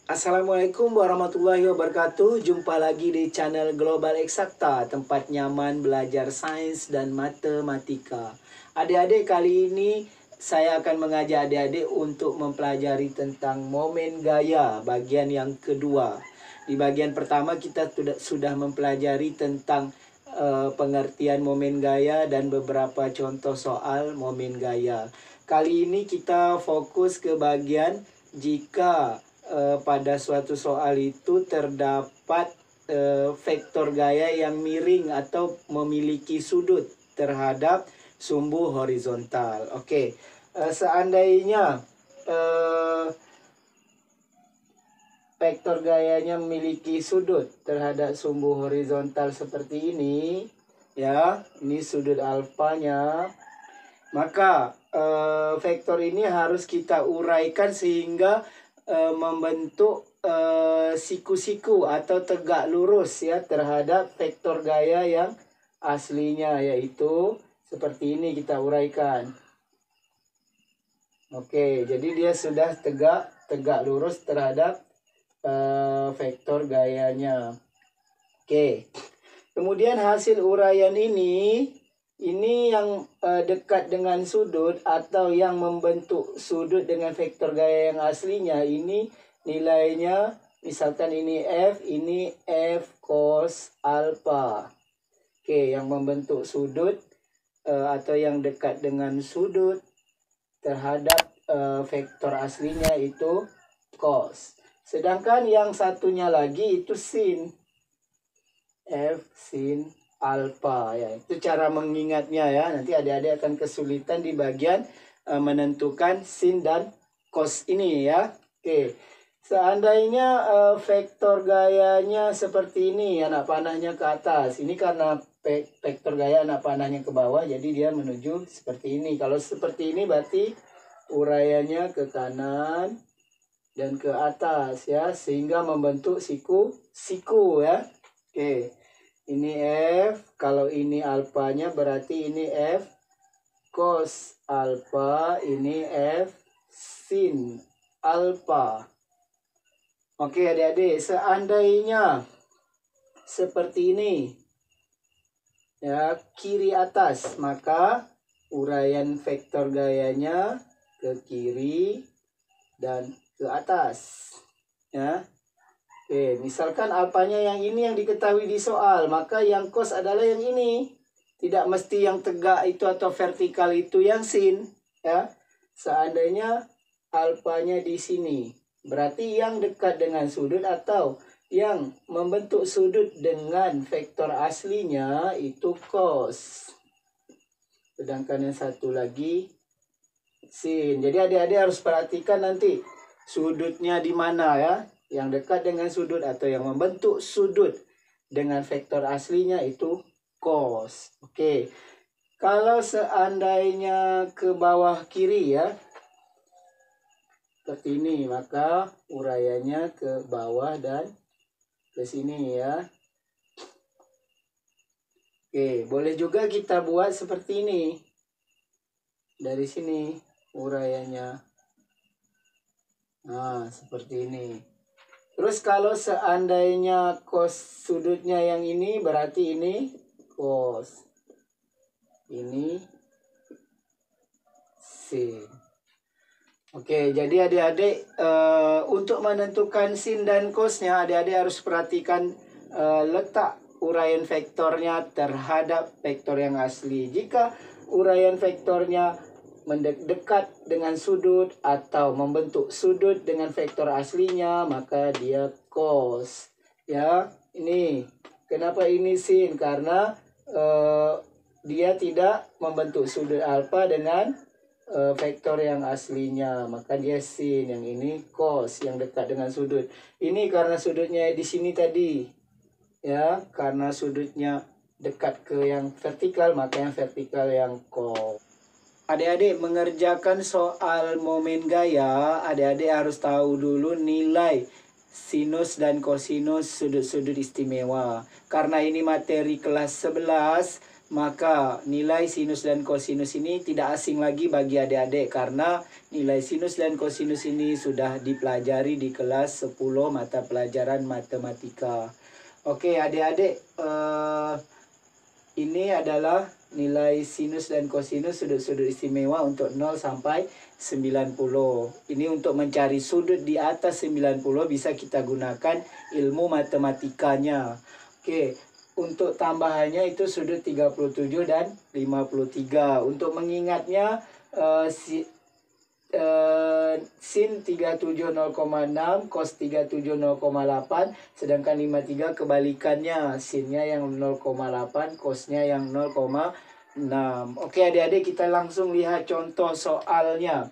Assalamualaikum warahmatullahi wabarakatuh. Jumpa lagi di channel Global Eksakta, tempat nyaman belajar sains dan matematika. Adik-adik, kali ini saya akan mengajak adik-adik untuk mempelajari tentang momen gaya bagian yang kedua. Di bagian pertama kita sudah mempelajari tentang pengertian momen gaya dan beberapa contoh soal momen gaya. Kali ini kita fokus ke bagian jika pada suatu soal itu terdapat vektor gaya yang miring atau memiliki sudut terhadap sumbu horizontal. Oke, seandainya vektor gayanya memiliki sudut terhadap sumbu horizontal seperti ini, ya, ini sudut alfanya, maka vektor ini harus kita uraikan sehingga membentuk siku-siku atau tegak lurus ya terhadap vektor gaya yang aslinya, yaitu seperti ini kita uraikan. Oke, jadi dia sudah tegak lurus terhadap vektor gayanya. Oke, kemudian hasil uraian ini yang dekat dengan sudut atau yang membentuk sudut dengan vektor gaya yang aslinya, ini nilainya misalkan ini F cos alpha. Oke, yang membentuk sudut atau yang dekat dengan sudut terhadap vektor aslinya itu cos. Sedangkan yang satunya lagi itu sin. F sin alfa ya, itu cara mengingatnya ya. Nanti adik-adik akan kesulitan di bagian menentukan sin dan cos ini ya. Oke, seandainya vektor gayanya seperti ini, anak panahnya ke atas, ini karena vektor gaya anak panahnya ke bawah, jadi dia menuju seperti ini. Kalau seperti ini berarti uraiannya ke kanan dan ke atas ya, sehingga membentuk siku ya. Oke, ini F, kalau ini alfanya berarti ini F cos alfa, ini F sin alfa. Oke adik-adik, seandainya seperti ini ya, kiri atas, maka uraian vektor gayanya ke kiri dan ke atas ya. Oke, misalkan alfanya yang ini yang diketahui di soal, maka yang cos adalah yang ini. Tidak mesti yang tegak itu atau vertikal itu yang sin ya. Seandainya alfanya di sini, berarti yang dekat dengan sudut atau yang membentuk sudut dengan vektor aslinya itu cos. Sedangkan yang satu lagi sin. Jadi adik-adik harus perhatikan nanti sudutnya di mana ya. Yang dekat dengan sudut atau yang membentuk sudut dengan vektor aslinya itu cos. Oke, kalau seandainya ke bawah kiri ya, seperti ini, maka uraiannya ke bawah dan ke sini ya. Oke, boleh juga kita buat seperti ini. Dari sini uraiannya. Nah, seperti ini. Terus kalau seandainya cos sudutnya yang ini, berarti ini cos. Ini sin. Oke, jadi adik-adik untuk menentukan sin dan cosnya, adik-adik harus perhatikan letak uraian vektornya terhadap vektor yang asli. Jika uraian vektornya mendekat dengan sudut atau membentuk sudut dengan vektor aslinya, maka dia cos ya. Ini kenapa ini sin, karena dia tidak membentuk sudut alfa dengan vektor yang aslinya, maka dia sin. Yang ini cos, yang dekat dengan sudut. Ini karena sudutnya di sini tadi ya, karena sudutnya dekat ke yang vertikal, maka yang vertikal yang cos. Adik-adik mengerjakan soal momen gaya, adik-adik harus tahu dulu nilai sinus dan kosinus sudut-sudut istimewa. Karena ini materi kelas 11, maka nilai sinus dan kosinus ini tidak asing lagi bagi adik-adik karena nilai sinus dan kosinus ini sudah dipelajari di kelas 10 mata pelajaran matematika. Oke adik-adik, ini adalah nilai sinus dan kosinus sudut-sudut istimewa untuk 0 sampai 90. Ini untuk mencari sudut di atas 90 bisa kita gunakan ilmu matematikanya. Oke, untuk tambahannya itu sudut 37 dan 53. Untuk mengingatnya sin 37 0,6, cos 37 0,8, sedangkan 53 kebalikannya, sinnya yang 0,8, cosnya yang 0,6. Oke adik-adik, kita langsung lihat contoh soalnya.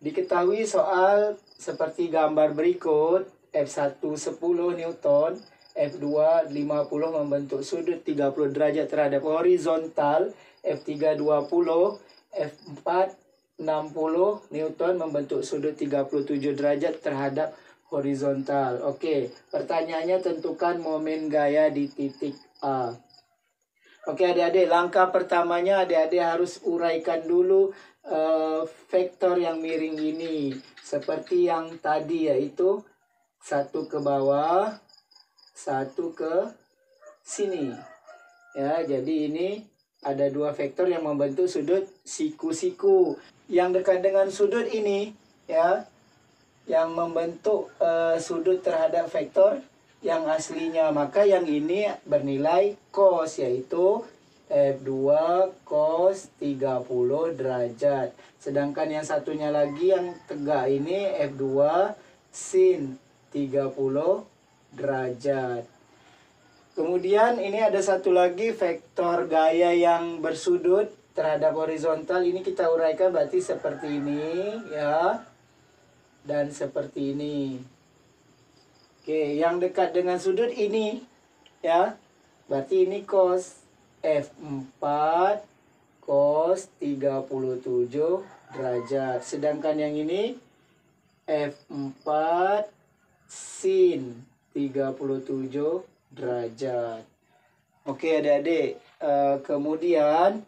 Diketahui soal seperti gambar berikut, F1 10 Newton, F2 50 membentuk sudut 30 derajat terhadap horizontal, F3 20, F4 60 Newton membentuk sudut 37 derajat terhadap horizontal. Oke, pertanyaannya tentukan momen gaya di titik A. Oke adik-adik, langkah pertamanya adik-adik harus uraikan dulu vektor yang miring ini. Seperti yang tadi, yaitu satu ke bawah, satu ke sini. Ya, jadi ini ada dua vektor yang membentuk sudut siku-siku. Yang dekat dengan sudut ini, ya, yang membentuk sudut terhadap vektor yang aslinya, maka yang ini bernilai cos, yaitu F2 cos 30 derajat. Sedangkan yang satunya lagi yang tegak ini F2 sin 30 derajat. Kemudian ini ada satu lagi vektor gaya yang bersudut terhadap horizontal. Ini kita uraikan berarti seperti ini, ya, dan seperti ini. Oke, yang dekat dengan sudut ini, ya, berarti ini cos F4 cos 37 derajat. Sedangkan yang ini F4 sin 37 derajat. Oke adik-adik, kemudian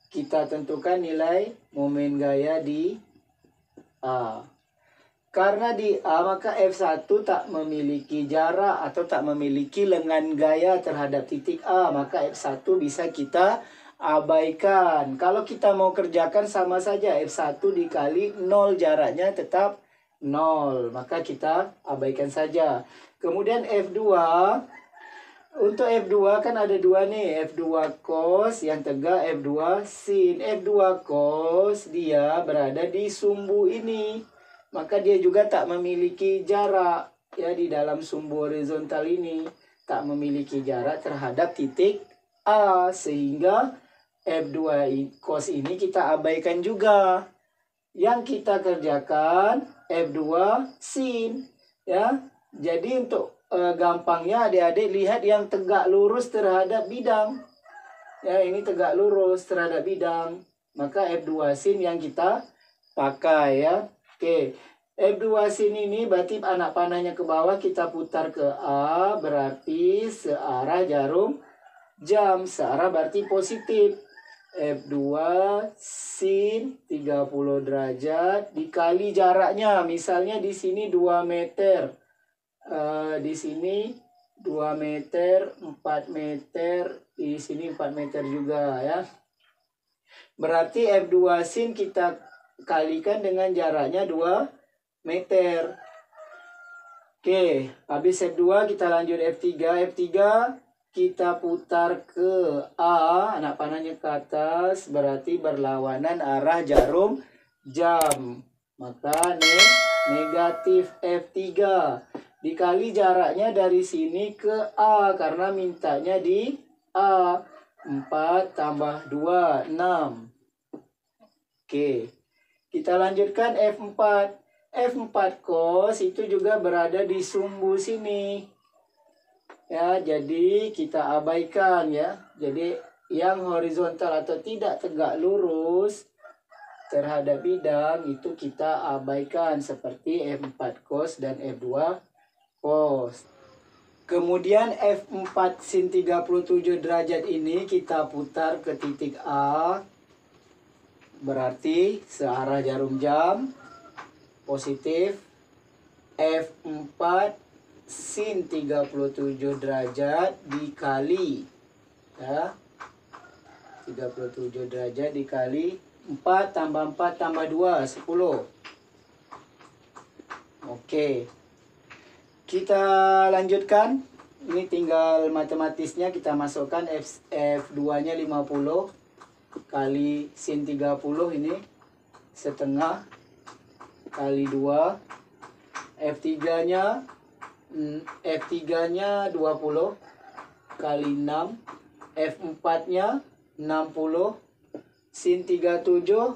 kita tentukan nilai momen gaya di A. Karena di A, maka F1 tak memiliki jarak atau tak memiliki lengan gaya terhadap titik A. Maka F1 bisa kita abaikan. Kalau kita mau kerjakan sama saja, F1 dikali 0, jaraknya tetap 0. Maka kita abaikan saja. Kemudian F2, untuk F2 kan ada dua nih, F2 cos yang tegak, F2 sin. F2 cos dia berada di sumbu ini. Maka dia juga tak memiliki jarak, ya, di dalam sumbu horizontal ini. Tak memiliki jarak terhadap titik A. Sehingga F2 cos ini kita abaikan juga. Yang kita kerjakan F2 sin, ya. Jadi untuk gampangnya adik-adik lihat yang tegak lurus terhadap bidang. Ya, ini tegak lurus terhadap bidang. Maka F2 sin yang kita pakai, ya. Oke, F2 sin ini berarti anak panahnya ke bawah, kita putar ke A, berarti searah jarum jam. Searah berarti positif. F2 sin 30 derajat dikali jaraknya. Misalnya di sini 2 meter. Di sini 2 meter, 4 meter, di sini 4 meter juga, ya. Berarti F2 sin kita kalikan dengan jaraknya 2 meter. Oke, habis F2 kita lanjut F3. F3 kita putar ke A, anak panahnya ke atas, berarti berlawanan arah jarum jam. Maka negatif F3 dikali jaraknya dari sini ke A, karena mintanya di A. 4 tambah 2, 6. Oke, kita lanjutkan F4. F4 cos itu juga berada di sumbu sini. Ya, jadi kita abaikan, ya. Jadi yang horizontal atau tidak tegak lurus terhadap bidang itu kita abaikan, seperti F4 cos dan F2 cos. Kemudian F4 sin 37 derajat ini kita putar ke titik A. Berarti searah jarum jam positif. F4 sin 37 derajat dikali, ya, 37 derajat dikali 4 tambah 4 tambah 2, 10. Oke. Kita lanjutkan. Ini tinggal matematisnya kita masukkan. F2-nya 50 kali sin 30 ini setengah kali 2. F3-nya 20 kali 6. F4-nya 60 sin 37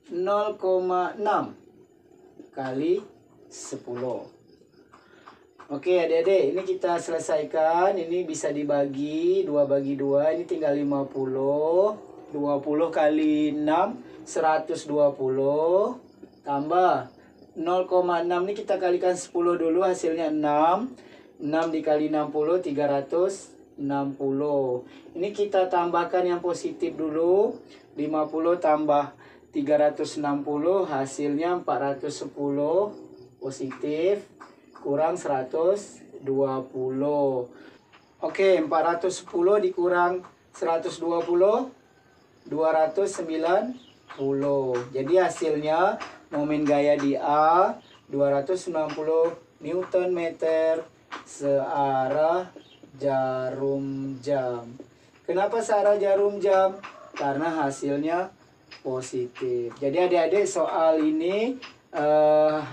0,6 kali 10. Oke adik-adik, ini kita selesaikan. Ini bisa dibagi 2 bagi 2. Ini tinggal 50. 20 kali 6 120 tambah 0,6 ini kita kalikan 10 dulu, hasilnya 6. 6 dikali 60 360. Ini kita tambahkan yang positif dulu. 50 tambah 360 hasilnya 410 positif kurang 120. Oke, 410 dikurang 120 290. Jadi hasilnya momen gaya di A 290 Newton meter searah jarum jam. Kenapa searah jarum jam? Karena hasilnya positif. Jadi adik-adik soal ini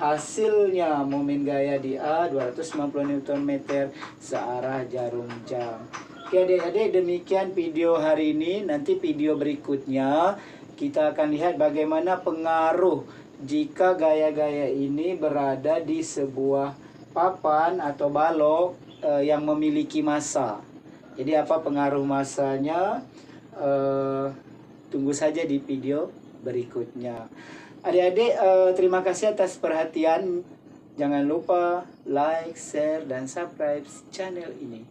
hasilnya momen gaya di A 290 Newton meter searah jarum jam. Oke adik-adik, demikian video hari ini. Nanti video berikutnya kita akan lihat bagaimana pengaruh jika gaya-gaya ini berada di sebuah papan atau balok yang memiliki massa. Jadi apa pengaruh massanya? Tunggu saja di video berikutnya. Adik-adik, terima kasih atas perhatian. Jangan lupa like, share, dan subscribe channel ini.